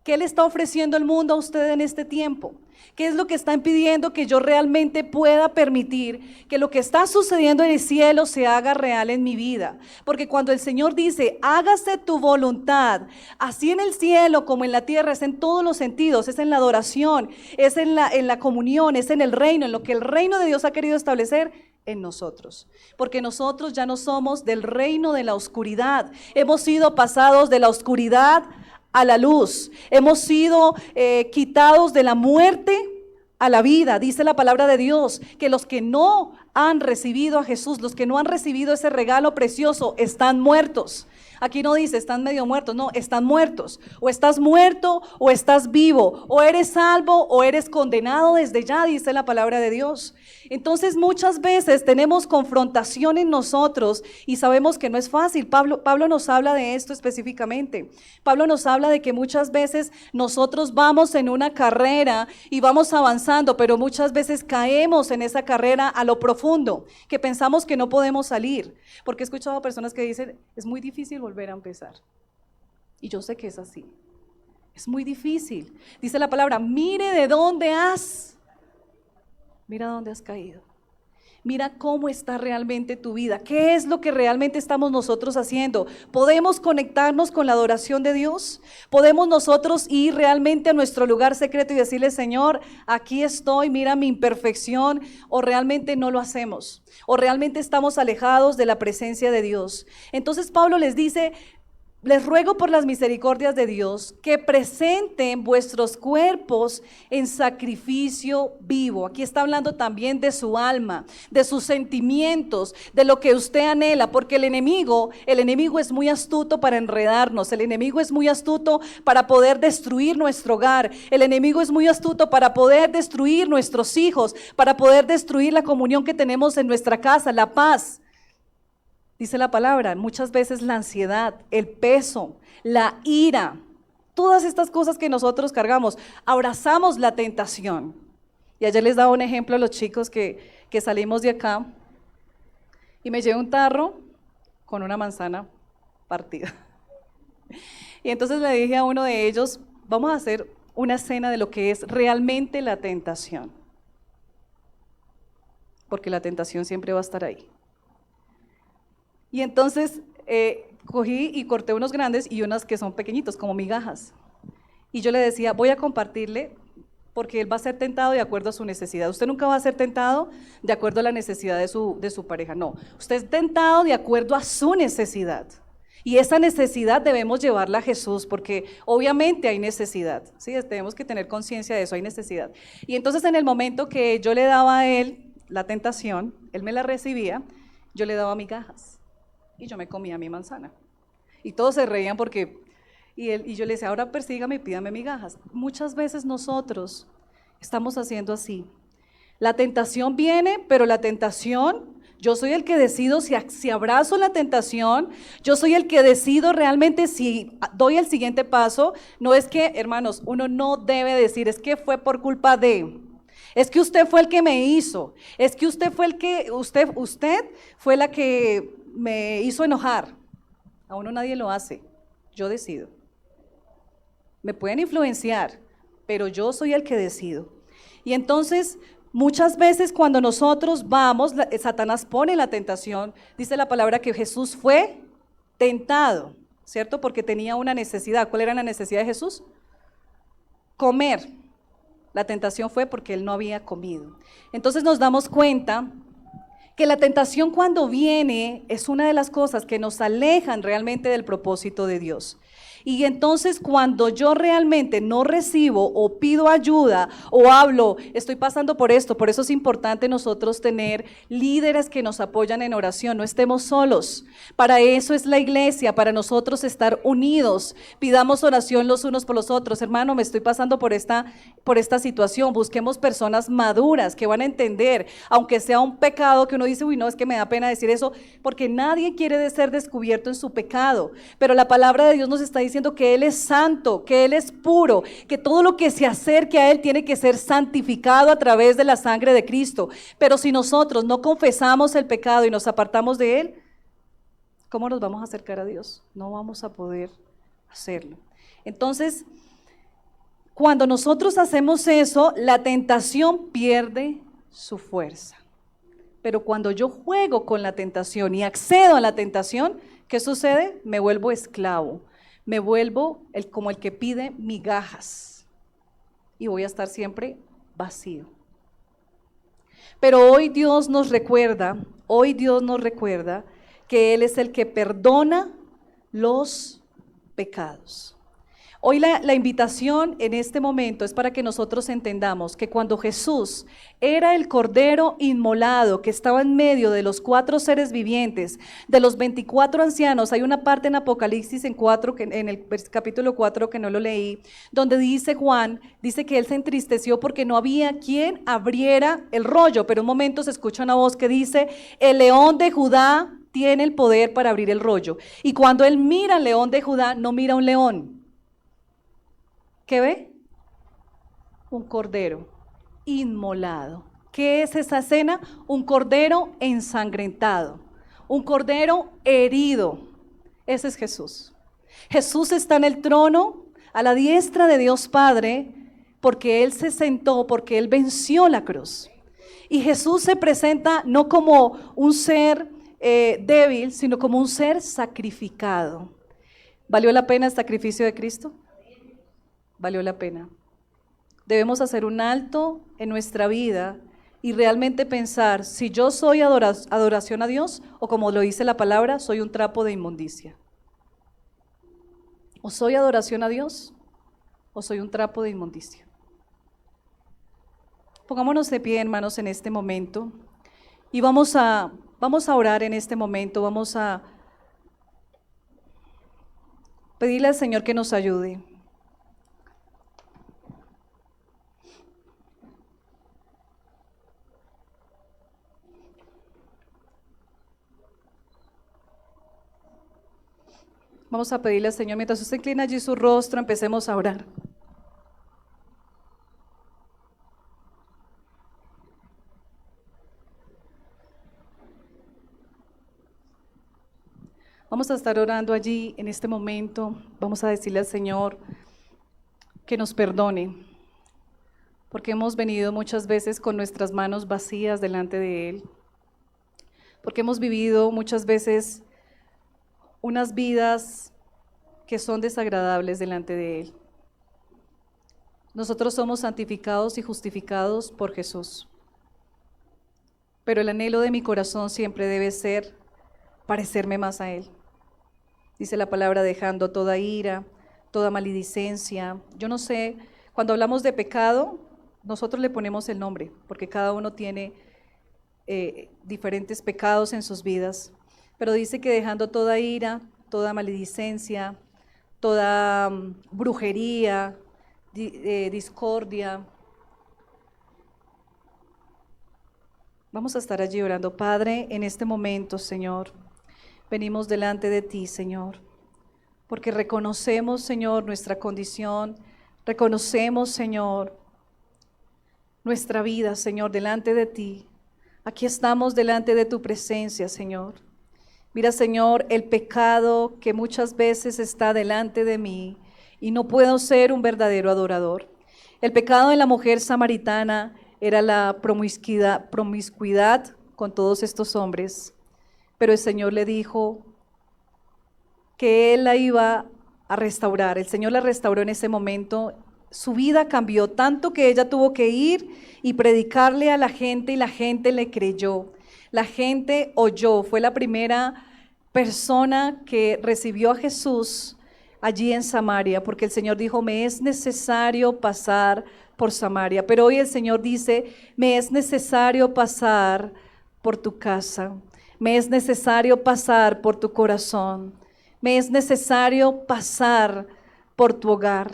A: ¿Qué le está ofreciendo el mundo a usted en este tiempo? ¿Qué es lo que está impidiendo que yo realmente pueda permitir que lo que está sucediendo en el cielo se haga real en mi vida? Porque cuando el Señor dice, hágase tu voluntad, así en el cielo como en la tierra, es en todos los sentidos, es en la adoración, es en la comunión, es en el reino, en lo que el reino de Dios ha querido establecer en nosotros, porque nosotros ya no somos del reino de la oscuridad, hemos sido pasados de la oscuridad a la luz, hemos sido quitados de la muerte a la vida. Dice la palabra de Dios que los que no han recibido a Jesús, los que no han recibido ese regalo precioso, están muertos. Aquí no dice están medio muertos, no, están muertos. O estás muerto o estás vivo, o eres salvo o eres condenado desde ya, dice la palabra de Dios. Entonces muchas veces tenemos confrontación en nosotros y sabemos que no es fácil. Pablo nos habla de esto específicamente. Pablo nos habla de que muchas veces nosotros vamos en una carrera y vamos avanzando, pero muchas veces caemos en esa carrera a lo profundo, que pensamos que no podemos salir. Porque he escuchado a personas que dicen, es muy difícil volver a empezar. Y yo sé que es así. Es muy difícil. Dice la palabra, mira dónde has caído. Mira cómo está realmente tu vida, qué es lo que realmente estamos nosotros haciendo. ¿Podemos conectarnos con la adoración de Dios? ¿Podemos nosotros ir realmente a nuestro lugar secreto y decirle, Señor, aquí estoy, mira mi imperfección? ¿O realmente no lo hacemos? ¿O realmente estamos alejados de la presencia de Dios? Entonces Pablo les dice, les ruego por las misericordias de Dios que presenten vuestros cuerpos en sacrificio vivo. Aquí está hablando también de su alma, de sus sentimientos, de lo que usted anhela, porque el enemigo es muy astuto para enredarnos, el enemigo es muy astuto para poder destruir nuestro hogar, el enemigo es muy astuto para poder destruir nuestros hijos, para poder destruir la comunión que tenemos en nuestra casa, la paz. Dice la palabra, muchas veces la ansiedad, el peso, la ira, todas estas cosas que nosotros cargamos, abrazamos la tentación. Y ayer les daba un ejemplo a los chicos que salimos de acá y me llevé un tarro con una manzana partida. Y entonces le dije a uno de ellos, vamos a hacer una escena de lo que es realmente la tentación. Porque la tentación siempre va a estar ahí. Y entonces cogí y corté unos grandes y unas que son pequeñitos, como migajas. Y yo le decía, voy a compartirle porque él va a ser tentado de acuerdo a su necesidad. Usted nunca va a ser tentado de acuerdo a la necesidad de su pareja, no. Usted es tentado de acuerdo a su necesidad. Y esa necesidad debemos llevarla a Jesús, porque obviamente hay necesidad, ¿sí? Tenemos que tener conciencia de eso, hay necesidad. Y entonces en el momento que yo le daba a él la tentación, él me la recibía, yo le daba migajas. Y yo me comía mi manzana. Y todos se reían porque, y yo le decía, ahora persígame y pídame migajas. Muchas veces nosotros estamos haciendo así. La tentación viene, pero la tentación, yo soy el que decido si abrazo la tentación, yo soy el que decido realmente si doy el siguiente paso. No es que, hermanos, uno no debe decir, es que fue por culpa de... Es que usted fue el que me hizo, es que usted fue usted fue la que me hizo enojar. A uno nadie lo hace, yo decido. Me pueden influenciar, pero yo soy el que decido. Y entonces, muchas veces cuando nosotros vamos, Satanás pone la tentación, dice la palabra que Jesús fue tentado, ¿cierto? Porque tenía una necesidad. ¿Cuál era la necesidad de Jesús? Comer. La tentación fue porque él no había comido. Entonces nos damos cuenta que la tentación cuando viene es una de las cosas que nos alejan realmente del propósito de Dios. Y entonces cuando yo realmente no recibo o pido ayuda o hablo, estoy pasando por esto, por eso es importante nosotros tener líderes que nos apoyan en oración, no estemos solos. Para eso es la iglesia, para nosotros estar unidos, pidamos oración los unos por los otros. Hermano, me estoy pasando por esta situación, busquemos personas maduras que van a entender, aunque sea un pecado que uno dice, uy no, es que me da pena decir eso, porque nadie quiere ser descubierto en su pecado, pero la palabra de Dios nos está diciendo que Él es santo, que Él es puro, que todo lo que se acerque a Él tiene que ser santificado a través de la sangre de Cristo. Pero si nosotros no confesamos el pecado y nos apartamos de Él, ¿cómo nos vamos a acercar a Dios? No vamos a poder hacerlo. Entonces, cuando nosotros hacemos eso, la tentación pierde su fuerza. Pero cuando yo juego con la tentación y accedo a la tentación, ¿qué sucede? Me vuelvo esclavo. Me vuelvo como el que pide migajas y voy a estar siempre vacío. Pero hoy Dios nos recuerda que Él es el que perdona los pecados. Hoy la invitación en este momento es para que nosotros entendamos que cuando Jesús era el Cordero inmolado que estaba en medio de los 4 seres vivientes, de los 24 ancianos, hay una parte en Apocalipsis en el capítulo 4 que no lo leí, donde dice Juan, dice que él se entristeció porque no había quien abriera el rollo, pero un momento se escucha una voz que dice, el león de Judá tiene el poder para abrir el rollo. Y cuando él mira al león de Judá, no mira un león. ¿Qué ve? Un cordero inmolado. ¿Qué es esa escena? Un cordero ensangrentado, un cordero herido. Ese es Jesús. Jesús está en el trono a la diestra de Dios Padre porque Él se sentó, porque Él venció la cruz. Y Jesús se presenta no como un ser débil, sino como un ser sacrificado. ¿Valió la pena el sacrificio de Cristo? Valió la pena. Debemos hacer un alto en nuestra vida y realmente pensar si yo soy adoración a Dios o, como lo dice la palabra, soy un trapo de inmundicia. O soy adoración a Dios o soy un trapo de inmundicia. Pongámonos de pie, hermanos, en este momento y vamos a orar en este momento, vamos a pedirle al Señor que nos ayude. Vamos a pedirle al Señor, mientras usted inclina allí su rostro, empecemos a orar. Vamos a estar orando allí en este momento. Vamos a decirle al Señor que nos perdone, porque hemos venido muchas veces con nuestras manos vacías delante de Él, porque hemos vivido muchas veces unas vidas que son desagradables delante de Él. Nosotros somos santificados y justificados por Jesús, pero el anhelo de mi corazón siempre debe ser parecerme más a Él. Dice la palabra, dejando toda ira, toda maledicencia. Yo no sé, cuando hablamos de pecado, nosotros le ponemos el nombre, porque cada uno tiene diferentes pecados en sus vidas. Pero dice que dejando toda ira, toda maledicencia, toda brujería, discordia. Vamos a estar allí orando. Padre, en este momento, Señor, venimos delante de ti, Señor, porque reconocemos, Señor, nuestra condición, reconocemos, Señor, nuestra vida, Señor, delante de ti. Aquí estamos delante de tu presencia, Señor. Mira, Señor, el pecado que muchas veces está delante de mí y no puedo ser un verdadero adorador. El pecado de la mujer samaritana era la promiscuidad con todos estos hombres, pero el Señor le dijo que Él la iba a restaurar. El Señor la restauró en ese momento. Su vida cambió tanto que ella tuvo que ir y predicarle a la gente y la gente le creyó. La gente oyó, fue la primera persona que recibió a Jesús allí en Samaria, porque el Señor dijo, me es necesario pasar por Samaria. Pero hoy el Señor dice, me es necesario pasar por tu casa, me es necesario pasar por tu corazón, me es necesario pasar por tu hogar,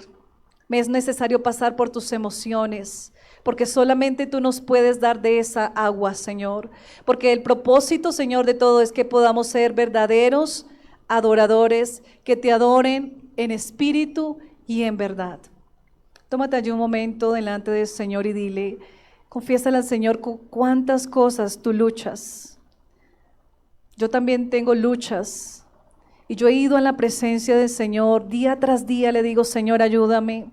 A: me es necesario pasar por tus emociones, porque solamente tú nos puedes dar de esa agua, Señor. Porque el propósito, Señor, de todo es que podamos ser verdaderos adoradores, que te adoren en espíritu y en verdad. Tómate allí un momento delante del Señor y dile, confiésale al Señor con cuántas cosas tú luchas. Yo también tengo luchas y yo he ido a la presencia del Señor día tras día, le digo, Señor, ayúdame.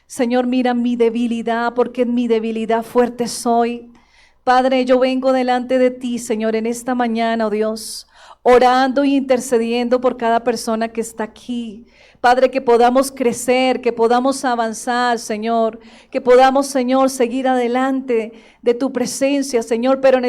A: Señor, mira mi debilidad, porque en mi debilidad fuerte soy. Padre, yo vengo delante de ti, Señor, en esta mañana, oh Dios, orando e intercediendo por cada persona que está aquí. Padre, que podamos crecer, que podamos avanzar, Señor, que podamos, Señor, seguir adelante de tu presencia, Señor, pero